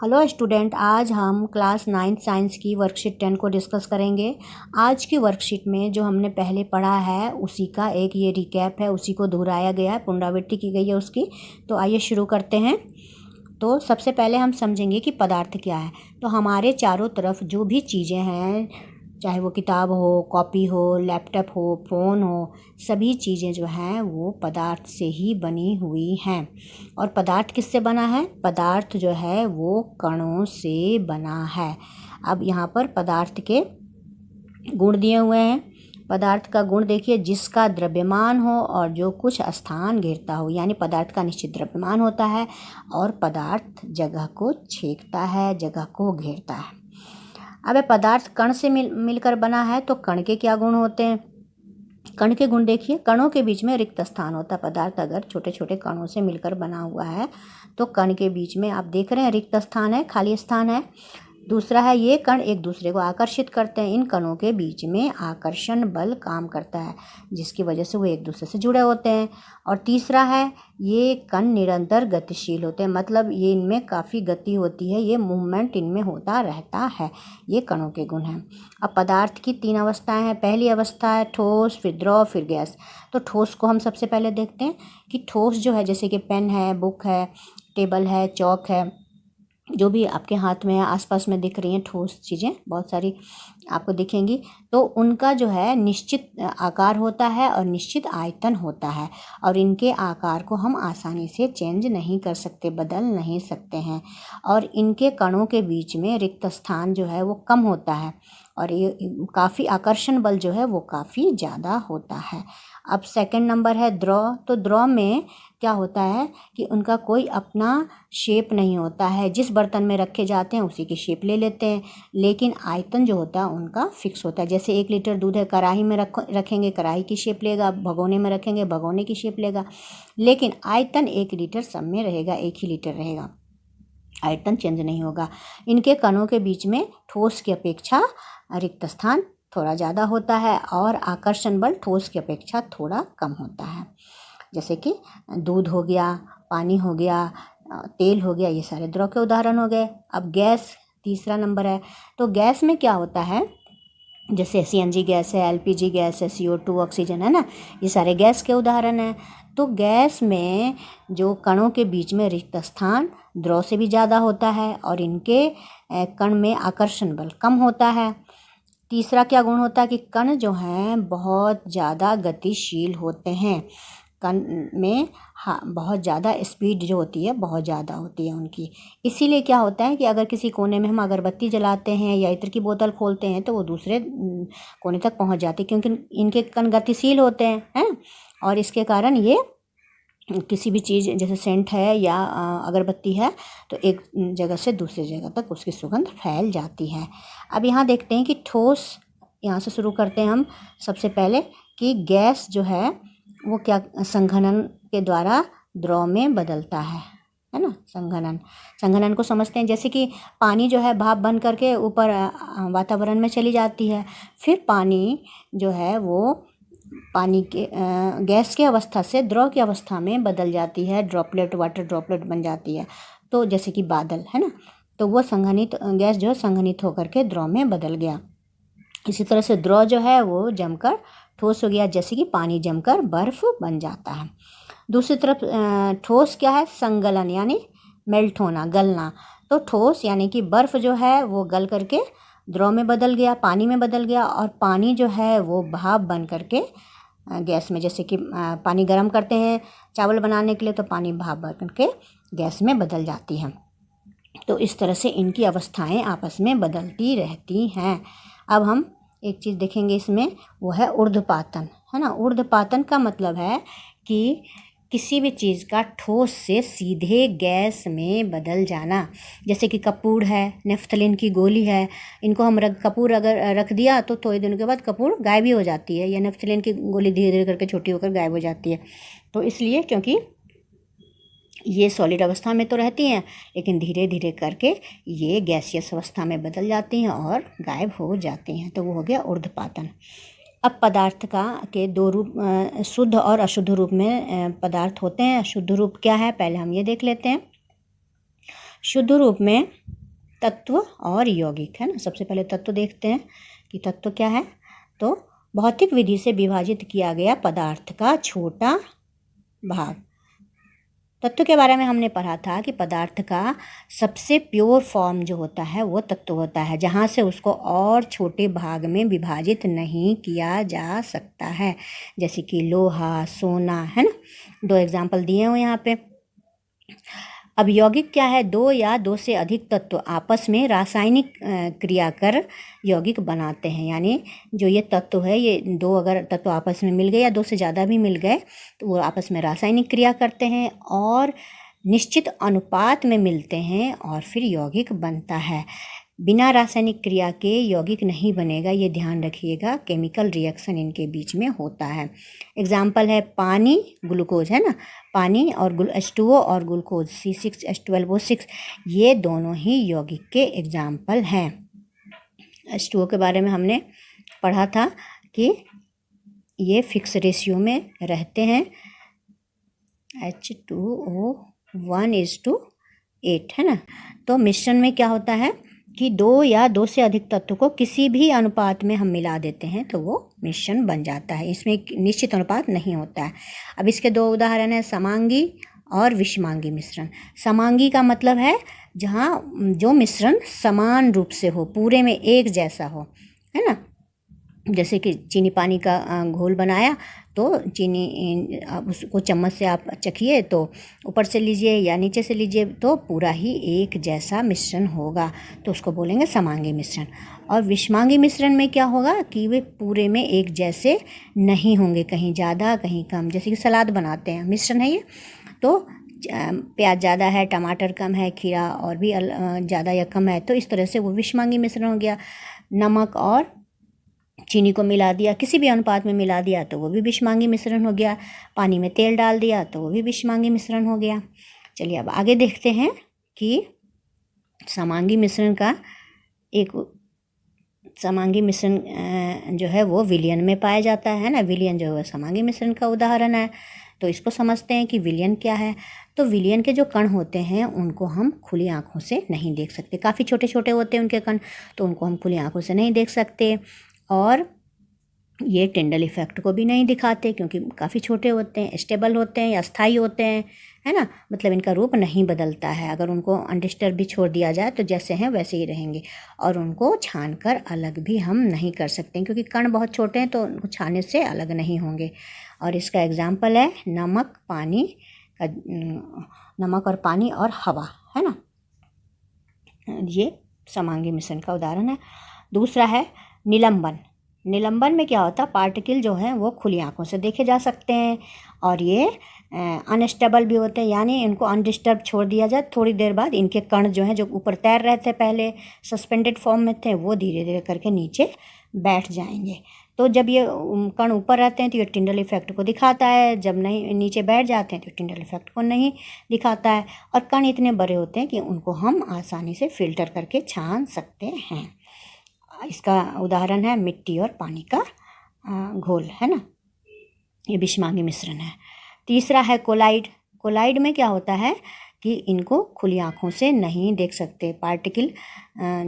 Hello student, आज हम class 9 science की वर्कशीट 10 को डिस्कस करेंगे। आज की वर्कशीट में जो हमने पहले पढ़ा है उसी का एक ये रिकैप है, उसी को दोहराया गया है, पुनरावृत्ति की गई है उसकी। तो आइए शुरू करते हैं। तो सबसे पहले हम समझेंगे कि पदार्थ क्या है। तो हमारे चारों तरफ जो भी चीज़ें हैं, चाहे वो किताब हो, कॉपी हो, लैपटॉप हो, फ़ोन हो, सभी चीज़ें जो हैं वो पदार्थ से ही बनी हुई हैं। और पदार्थ किससे बना है? पदार्थ जो है वो कणों से बना है। अब यहाँ पर पदार्थ के गुण दिए हुए हैं। पदार्थ का गुण देखिए, जिसका द्रव्यमान हो और जो कुछ स्थान घेरता हो, यानी पदार्थ का निश्चित द्रव्यमान होता है और पदार्थ जगह को छेदता है, जगह को घेरता है। अब पदार्थ कण से मिलकर बना है, तो कण के क्या गुण होते हैं? कण के गुण देखिए, कणों के बीच में रिक्त स्थान होता है। पदार्थ अगर छोटे छोटे कणों से मिलकर बना हुआ है तो कण के बीच में आप देख रहे हैं रिक्त स्थान है, खाली स्थान है। दूसरा है, ये कण एक दूसरे को आकर्षित करते हैं। इन कणों के बीच में आकर्षण बल काम करता है, जिसकी वजह से वो एक दूसरे से जुड़े होते हैं। और तीसरा है, ये कण निरंतर गतिशील होते हैं, मतलब ये इनमें काफ़ी गति होती है, ये मूवमेंट इनमें होता रहता है। ये कणों के गुण हैं। अब पदार्थ की 3 अवस्थाएं हैं। पहली अवस्था है ठोस, फिर द्रव, फिर गैस। तो ठोस को हम सबसे पहले देखते हैं कि ठोस जो है, जैसे कि पेन है, बुक है, टेबल है, चौक है, जो भी आपके हाथ में आसपास में दिख रही हैं ठोस चीज़ें, बहुत सारी आपको दिखेंगी, तो उनका जो है निश्चित आकार होता है और निश्चित आयतन होता है। और इनके आकार को हम आसानी से चेंज नहीं कर सकते, बदल नहीं सकते हैं। और इनके कणों के बीच में रिक्त स्थान जो है वो कम होता है और ये काफ़ी आकर्षण बल जो है वो काफ़ी ज़्यादा होता है। अब सेकंड नंबर है द्रव। तो द्रव में क्या होता है कि उनका कोई अपना शेप नहीं होता है, जिस बर्तन में रखे जाते हैं उसी की शेप ले लेते हैं, लेकिन आयतन जो होता है उनका फिक्स होता है। जैसे 1 लीटर दूध है, कढ़ाई में रखेंगे कढ़ाई की शेप लेगा, भगोने में रखेंगे भगोने की शेप लेगा, लेकिन आयतन 1 लीटर सब में रहेगा, 1 ही लीटर रहेगा, आयतन चेंज नहीं होगा। इनके कणों के बीच में ठोस की अपेक्षा रिक्त स्थान थोड़ा ज़्यादा होता है और आकर्षण बल ठोस की अपेक्षा थोड़ा कम होता है। जैसे कि दूध हो गया, पानी हो गया, तेल हो गया, ये सारे द्रव के उदाहरण हो गए। अब गैस तीसरा नंबर है। तो गैस में क्या होता है, जैसे सीएनजी गैस है, एलपीजी गैस है, CO2 ऑक्सीजन है ना, ये सारे गैस के उदाहरण हैं। तो गैस में जो कणों के बीच में रिक्त स्थान द्रव से भी ज़्यादा होता है और इनके कण में आकर्षण बल कम होता है। तीसरा क्या गुण होता है कि कण जो हैं बहुत ज़्यादा गतिशील होते हैं। कण में बहुत ज़्यादा स्पीड जो होती है बहुत ज़्यादा होती है उनकी। इसीलिए क्या होता है कि अगर किसी कोने में हम अगरबत्ती जलाते हैं या इत्र की बोतल खोलते हैं तो वो दूसरे कोने तक पहुंच जाती है, क्योंकि इनके कण गतिशील होते हैं। और इसके कारण ये किसी भी चीज़, जैसे सेंट है या अगरबत्ती है, तो एक जगह से दूसरी जगह तक उसकी सुगंध फैल जाती है। अब यहाँ देखते हैं कि ठोस, यहाँ से शुरू करते हैं हम सबसे पहले कि गैस जो है वो क्या संघनन के द्वारा द्रव में बदलता है ना। संघनन को समझते हैं, जैसे कि पानी जो है भाप बन करके ऊपर वातावरण में चली जाती है, फिर पानी जो है वो पानी के गैस की अवस्था से द्रव की अवस्था में बदल जाती है, ड्रॉपलेट, वाटर ड्रॉपलेट बन जाती है। तो जैसे कि बादल है ना, तो वो संघनित गैस जो है संघनित होकर के द्रव में बदल गया। इसी तरह से द्रव जो है वो जमकर ठोस हो गया, जैसे कि पानी जमकर बर्फ बन जाता है। दूसरी तरफ ठोस क्या है? संगलन, यानी मेल्ट होना, गलना। तो ठोस यानी कि बर्फ जो है वो गल करके द्रव में बदल गया, पानी में बदल गया, और पानी जो है वो भाप बन करके गैस में, जैसे कि पानी गर्म करते हैं चावल बनाने के लिए, तो पानी भाप बन करके गैस में बदल जाती है। तो इस तरह से इनकी अवस्थाएं आपस में बदलती रहती हैं। अब हम एक चीज़ देखेंगे इसमें, वो है ऊर्ध्वपातन, है ना। ऊर्ध्वपातन का मतलब है कि किसी भी चीज़ का ठोस से सीधे गैस में बदल जाना। जैसे कि कपूर है, नेफ्थलीन की गोली है, इनको हम कपूर अगर रख दिया तो थोड़े दिनों के बाद कपूर गायब ही हो जाती है, या नेफ्थलीन की गोली धीरे धीरे करके छोटी होकर गायब हो जाती है। तो इसलिए क्योंकि ये सॉलिड अवस्था में तो रहती हैं, लेकिन धीरे धीरे करके ये गैसियस अवस्था में बदल जाती हैं और गायब हो जाती हैं। तो वो हो गया ऊर्ध्वपातन। अब पदार्थ के 2 रूप, शुद्ध और अशुद्ध रूप में पदार्थ होते हैं। शुद्ध रूप क्या है, पहले हम ये देख लेते हैं। शुद्ध रूप में तत्व और यौगिक, है ना। सबसे पहले तत्व देखते हैं कि तत्व क्या है। तो भौतिक विधि से विभाजित किया गया पदार्थ का छोटा भाग। तत्व के बारे में हमने पढ़ा था कि पदार्थ का सबसे प्योर फॉर्म जो होता है वो तत्व होता है, जहाँ से उसको और छोटे भाग में विभाजित नहीं किया जा सकता है, जैसे कि लोहा, सोना, है ना। 2 एग्जाम्पल दिए हुए यहाँ पे। अब यौगिक क्या है? 2 या 2 से अधिक तत्व आपस में रासायनिक क्रिया कर यौगिक बनाते हैं। यानी जो ये तत्व है, ये 2 अगर तत्व आपस में मिल गए या 2 से ज़्यादा भी मिल गए तो वो आपस में रासायनिक क्रिया करते हैं और निश्चित अनुपात में मिलते हैं और फिर यौगिक बनता है। बिना रासायनिक क्रिया के यौगिक नहीं बनेगा, ये ध्यान रखिएगा। केमिकल रिएक्शन इनके बीच में होता है। एग्जाम्पल है पानी, ग्लूकोज, है ना। पानी और H2O और ग्लूकोज C6H12O6, ये दोनों ही यौगिक के एग्जाम्पल हैं। H2O के बारे में हमने पढ़ा था कि ये फिक्स रेशियो में रहते हैं, H2O 1:8, है ना। तो मिश्रण में क्या होता है कि 2 या 2 से अधिक तत्व को किसी भी अनुपात में हम मिला देते हैं तो वो मिश्रण बन जाता है। इसमें एक निश्चित अनुपात नहीं होता है। अब इसके 2 उदाहरण हैं, समांगी और विषमांगी मिश्रण। समांगी का मतलब है जहाँ जो मिश्रण समान रूप से हो, पूरे में एक जैसा हो, है ना। जैसे कि चीनी पानी का घोल बनाया तो चीनी आप उसको चम्मच से आप चखिए तो ऊपर से लीजिए या नीचे से लीजिए तो पूरा ही एक जैसा मिश्रण होगा, तो उसको बोलेंगे समांगी मिश्रण। और विषमांगी मिश्रण में क्या होगा कि वे पूरे में एक जैसे नहीं होंगे, कहीं ज़्यादा कहीं कम। जैसे कि सलाद बनाते हैं, मिश्रण है ये, तो प्याज ज़्यादा है, टमाटर कम है, खीरा और भी ज़्यादा या कम है, तो इस तरह से वो विषमांगी मिश्रण हो गया। नमक और चीनी को मिला दिया, किसी भी अनुपात में मिला दिया तो वो भी विषमांगी मिश्रण हो गया। पानी में तेल डाल दिया तो वो भी विषमांगी मिश्रण हो गया। चलिए अब आगे देखते हैं कि समांगी मिश्रण का एक समांगी मिश्रण जो है वो विलयन में पाया जाता है ना। विलयन जो है समांगी मिश्रण का उदाहरण है। तो इसको समझते हैं कि विलयन क्या है। तो विलयन के जो कण होते हैं उनको हम खुली आँखों से नहीं देख सकते। काफ़ी छोटे छोटे होते हैं उनके कण, तो उनको हम खुली आँखों से नहीं देख सकते। और ये टिंडल इफेक्ट को भी नहीं दिखाते क्योंकि काफ़ी छोटे होते हैं, स्टेबल होते हैं या स्थायी होते हैं, है ना। मतलब इनका रूप नहीं बदलता है। अगर उनको अनडिस्टर्ब भी छोड़ दिया जाए तो जैसे हैं वैसे ही रहेंगे। और उनको छान कर अलग भी हम नहीं कर सकते क्योंकि कण बहुत छोटे हैं, तो उनको छानने से अलग नहीं होंगे। और इसका एग्जाम्पल है नमक, पानी का, नमक और पानी और हवा, है ना। ये समांगी मिश्रण का उदाहरण है। दूसरा है निलंबन। निलंबन में क्या होता है, पार्टिकल जो हैं वो खुली आंखों से देखे जा सकते हैं और ये अनस्टेबल भी होते हैं। यानी इनको अनडिस्टर्ब छोड़ दिया जाए, थोड़ी देर बाद इनके कण जो हैं, जो ऊपर तैर रहे थे पहले सस्पेंडेड फॉर्म में थे, वो धीरे धीरे करके नीचे बैठ जाएंगे। तो जब ये कण ऊपर रहते हैं तो ये टिंडल इफेक्ट को दिखाता है, जब नहीं नीचे बैठ जाते हैं तो टिंडल इफेक्ट को नहीं दिखाता है। और कण इतने बड़े होते हैं कि उनको हम आसानी से फिल्टर करके छान सकते हैं। इसका उदाहरण है मिट्टी और पानी का घोल, है ना। ये विषमांगी मिश्रण है। तीसरा है कोलाइड। कोलाइड में क्या होता है कि इनको खुली आँखों से नहीं देख सकते। पार्टिकल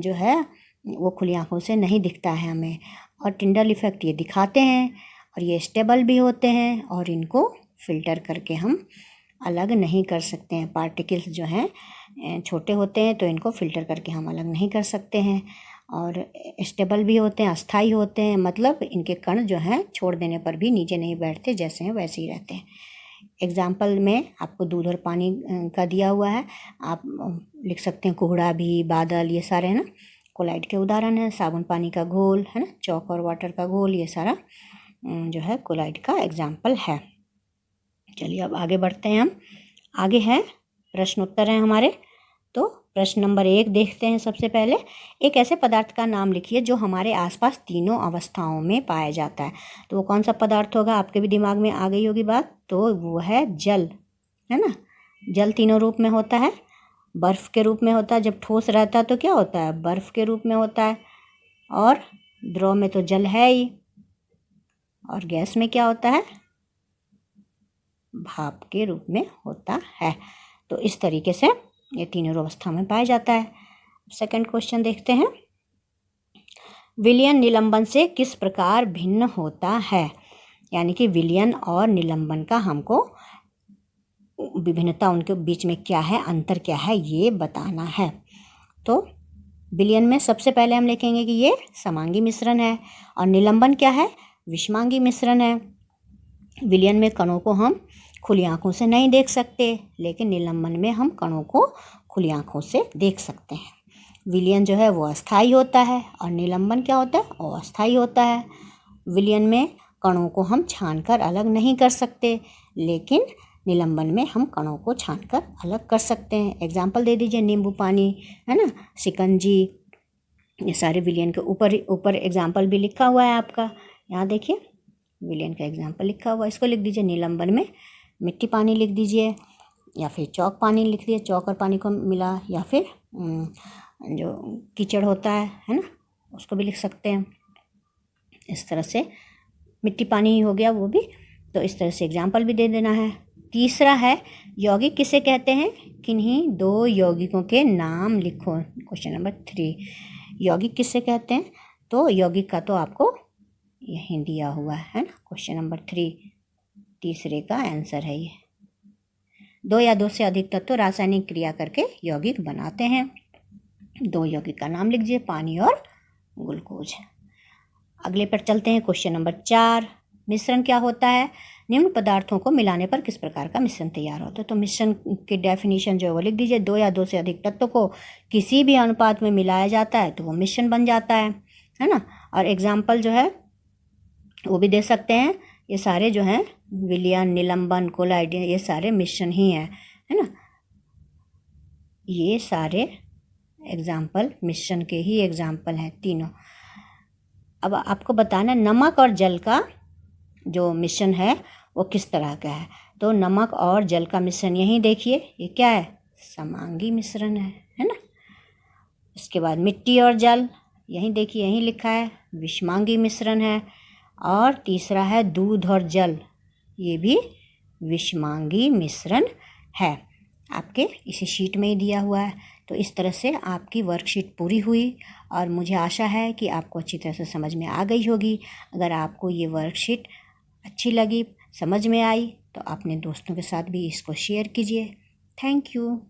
जो है वो खुली आँखों से नहीं दिखता है हमें, और टिंडल इफेक्ट ये दिखाते हैं और ये स्टेबल भी होते हैं और इनको फिल्टर करके हम अलग नहीं कर सकते हैं। पार्टिकल्स जो हैं छोटे होते हैं तो इनको फिल्टर करके हम अलग नहीं कर सकते हैं। और स्टेबल भी होते हैं, अस्थाई होते हैं, मतलब इनके कण जो हैं छोड़ देने पर भी नीचे नहीं बैठते, जैसे हैं वैसे ही रहते हैं। एग्जाम्पल में आपको दूध और पानी का दिया हुआ है, आप लिख सकते हैं कोहड़ा भी, बादल, ये सारे है ना कोलाइड के उदाहरण हैं। साबुन पानी का घोल, है ना, चॉक और वाटर का घोल, ये सारा जो है कोलाइड का एग्जाम्पल है। चलिए अब आगे बढ़ते हैं हम। आगे है प्रश्नोत्तर हैं हमारे। तो प्रश्न नंबर 1 देखते हैं। सबसे पहले, एक ऐसे पदार्थ का नाम लिखिए जो हमारे आसपास तीनों अवस्थाओं में पाया जाता है। तो वो कौन सा पदार्थ होगा? आपके भी दिमाग में आ गई होगी बात, तो वो है जल, है ना। जल तीनों रूप में होता है। बर्फ़ के रूप में होता है, जब ठोस रहता है तो क्या होता है, बर्फ़ के रूप में होता है। और द्रव में तो जल है ही। और गैस में क्या होता है, भाप के रूप में होता है। तो इस तरीके से ये तीनों अवस्था में पाया जाता है। सेकंड क्वेश्चन देखते हैं, विलयन निलंबन से किस प्रकार भिन्न होता है, यानी कि विलयन और निलंबन का हमको विभिन्नता, उनके बीच में क्या है, अंतर क्या है, ये बताना है। तो विलयन में सबसे पहले हम लिखेंगे कि ये समांगी मिश्रण है, और निलंबन क्या है, विषमांगी मिश्रण है। विलयन में कणों को हम खुली आंखों से नहीं देख सकते, लेकिन निलंबन में हम कणों को खुली आंखों से देख सकते हैं। विलयन जो है वो अस्थायी होता है और निलंबन क्या होता है, अस्थायी होता है। विलयन में कणों को हम छानकर अलग नहीं कर सकते, लेकिन निलंबन में हम कणों को छानकर अलग कर सकते हैं। एग्जाम्पल दे दीजिए, नींबू पानी है ना, शिकंजी, ये सारे विलयन के ऊपर एग्जाम्पल भी लिखा हुआ है आपका। यहाँ देखिए विलयन का एग्जाम्पल लिखा हुआ है, इसको लिख दीजिए। निलंबन में मिट्टी पानी लिख दीजिए, या फिर चौक पानी लिख दिए, चौक और पानी को मिला, या फिर जो कीचड़ होता है ना, उसको भी लिख सकते हैं। इस तरह से मिट्टी पानी ही हो गया वो भी, तो इस तरह से एग्जाम्पल भी दे देना है। तीसरा है, यौगिक किसे कहते हैं, किन्हीं दो यौगिकों के नाम लिखो। क्वेश्चन नंबर 3, यौगिक किसे कहते हैं, तो यौगिक का तो आपको यहीं दिया हुआ है ना, क्वेश्चन नंबर 3, तीसरे का आंसर है ये। दो या दो से अधिक तत्व रासायनिक क्रिया करके यौगिक बनाते हैं। दो यौगिक का नाम लिख दीजिए, पानी और ग्लूकोज। अगले पर चलते हैं, क्वेश्चन नंबर 4, मिश्रण क्या होता है, निम्न पदार्थों को मिलाने पर किस प्रकार का मिश्रण तैयार होता है। तो मिश्रण की डेफिनेशन जो है वो लिख दीजिए, दो या दो से अधिक तत्वों को किसी भी अनुपात में मिलाया जाता है तो वो मिश्रण बन जाता है ना। और एग्जाम्पल जो है वो भी दे सकते हैं, ये सारे जो हैं विलयन, निलंबन, कोलाइड, ये सारे मिश्रण ही हैं, है ना। ये सारे एग्जाम्पल मिश्रण के ही एग्जाम्पल हैं तीनों। अब आपको बताना नमक और जल का जो मिश्रण है वो किस तरह का है। तो नमक और जल का मिश्रण यहीं देखिए, ये क्या है, समांगी मिश्रण है ना। इसके बाद मिट्टी और जल, यहीं देखिए, यहीं लिखा है, विषमांगी मिश्रण है। और तीसरा है दूध और जल, ये भी विषमांगी मिश्रण है। आपके इसी शीट में ही दिया हुआ है। तो इस तरह से आपकी वर्कशीट पूरी हुई, और मुझे आशा है कि आपको अच्छी तरह से समझ में आ गई होगी। अगर आपको ये वर्कशीट अच्छी लगी, समझ में आई, तो अपने दोस्तों के साथ भी इसको शेयर कीजिए। Thank you.